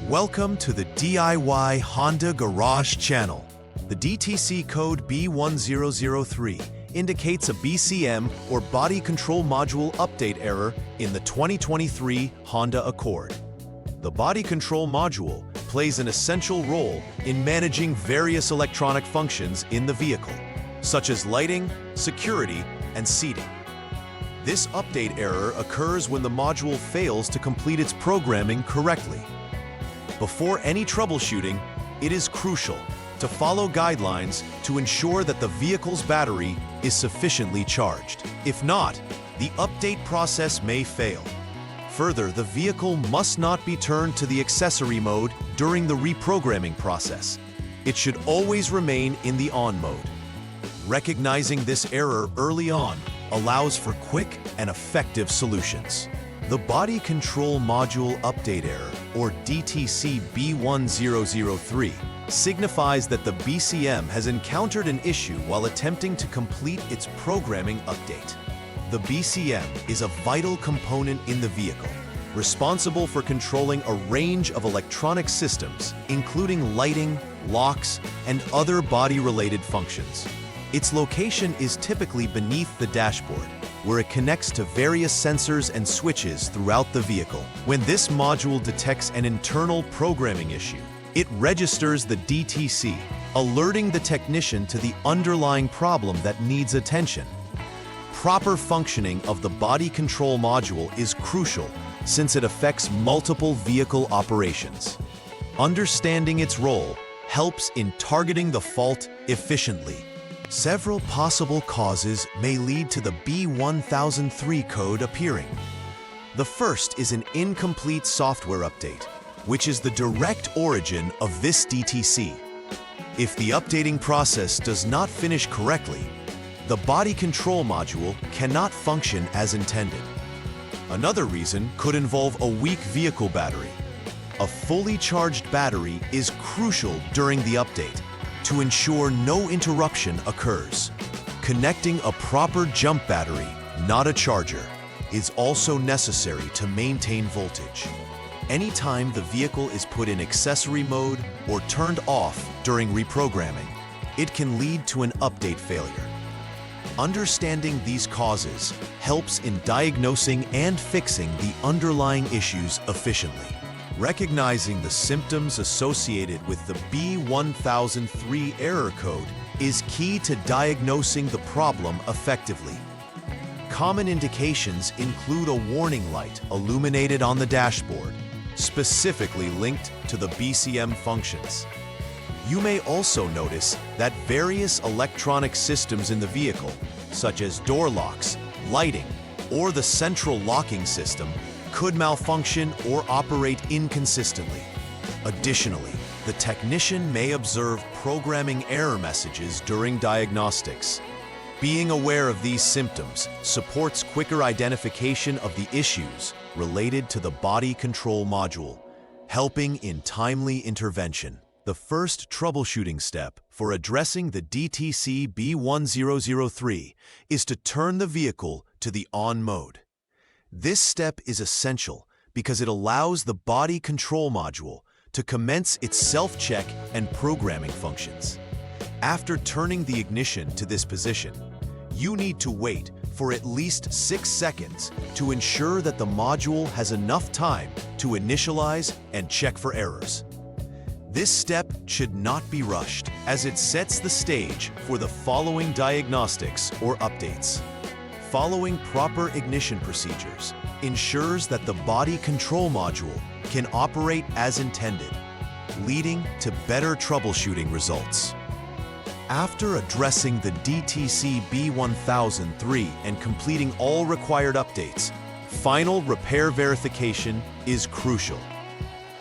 Welcome to the DIY Honda Garage channel. The DTC code B1003 indicates a BCM or Body Control Module update error in the 2023 Honda Accord. The Body Control Module plays an essential role in managing various electronic functions in the vehicle, such as lighting, security, and seating. This update error occurs when the module fails to complete its programming correctly. Before any troubleshooting, it is crucial to follow guidelines to ensure that the vehicle's battery is sufficiently charged. If not, the update process may fail. Further, the vehicle must not be turned to the accessory mode during the reprogramming process. It should always remain in the on mode. Recognizing this error early on allows for quick and effective solutions. The Body Control Module Update Error, or DTC B1003, signifies that the BCM has encountered an issue while attempting to complete its programming update. The BCM is a vital component in the vehicle, responsible for controlling a range of electronic systems, including lighting, locks, and other body-related functions. Its location is typically beneath the dashboard, where it connects to various sensors and switches throughout the vehicle. When this module detects an internal programming issue, it registers the DTC, alerting the technician to the underlying problem that needs attention. Proper functioning of the body control module is crucial since it affects multiple vehicle operations. Understanding its role helps in targeting the fault efficiently. Several possible causes may lead to the B1003 code appearing. The first is an incomplete software update, which is the direct origin of this DTC. If the updating process does not finish correctly, the body control module cannot function as intended. Another reason could involve a weak vehicle battery. A fully charged battery is crucial during the update to ensure no interruption occurs. Connecting a proper jump battery, not a charger, is also necessary to maintain voltage. Anytime the vehicle is put in accessory mode or turned off during reprogramming, it can lead to an update failure. Understanding these causes helps in diagnosing and fixing the underlying issues efficiently. Recognizing the symptoms associated with the B1003 error code is key to diagnosing the problem effectively. Common indications include a warning light illuminated on the dashboard, specifically linked to the BCM functions. You may also notice that various electronic systems in the vehicle, such as door locks, lighting, or the central locking system, could malfunction or operate inconsistently. Additionally, the technician may observe programming error messages during diagnostics. Being aware of these symptoms supports quicker identification of the issues related to the body control module, helping in timely intervention. The first troubleshooting step for addressing the DTC B1003 is to turn the vehicle to the on mode. This step is essential because it allows the body control module to commence its self-check and programming functions. After turning the ignition to this position, you need to wait for at least 6 seconds to ensure that the module has enough time to initialize and check for errors. This step should not be rushed, as it sets the stage for the following diagnostics or updates. Following proper ignition procedures ensures that the body control module can operate as intended, leading to better troubleshooting results. After addressing the DTC B1003 and completing all required updates, final repair verification is crucial.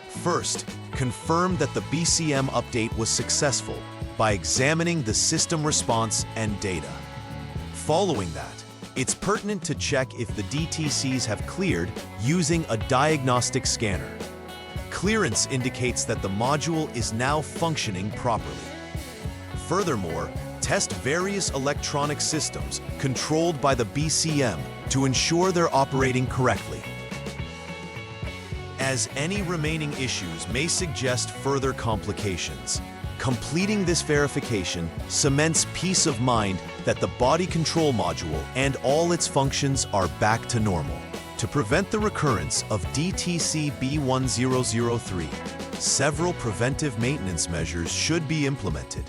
First, confirm that the BCM update was successful by examining the system response and data. Following that, it's pertinent to check if the DTCs have cleared using a diagnostic scanner. Clearance indicates that the module is now functioning properly. Furthermore, test various electronic systems controlled by the BCM to ensure they're operating correctly. as any remaining issues may suggest further complications. Completing this verification cements peace of mind that the body control module and all its functions are back to normal. To prevent the recurrence of DTC B1003, several preventive maintenance measures should be implemented.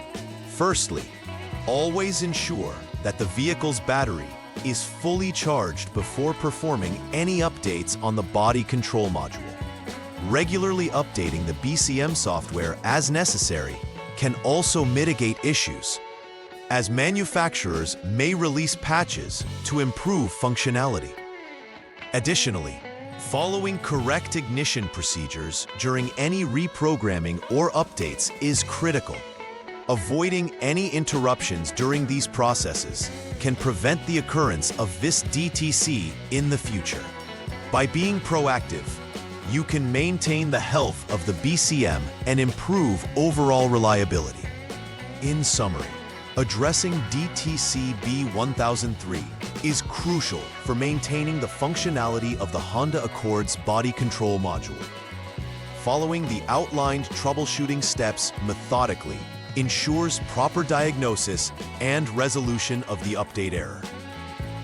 Firstly, always ensure that the vehicle's battery is fully charged before performing any updates on the body control module. Regularly updating the BCM software as necessary can also mitigate issues, as manufacturers may release patches to improve functionality. Additionally, following correct ignition procedures during any reprogramming or updates is critical. Avoiding any interruptions during these processes can prevent the occurrence of this DTC in the future. By being proactive, you can maintain the health of the BCM and improve overall reliability. In summary, addressing DTC B1003 is crucial for maintaining the functionality of the Honda Accord's body control module. Following the outlined troubleshooting steps methodically ensures proper diagnosis and resolution of the update error.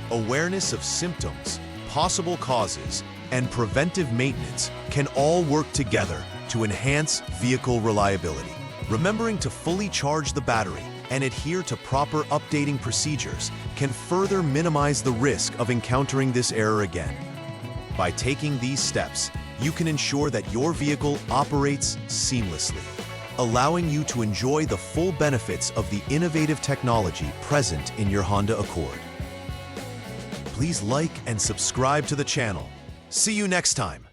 Awareness of symptoms, possible causes, and preventive maintenance can all work together to enhance vehicle reliability. Remembering to fully charge the battery and adhere to proper updating procedures can further minimize the risk of encountering this error again. By taking these steps, you can ensure that your vehicle operates seamlessly, allowing you to enjoy the full benefits of the innovative technology present in your Honda Accord. Please like and subscribe to the channel. See you next time.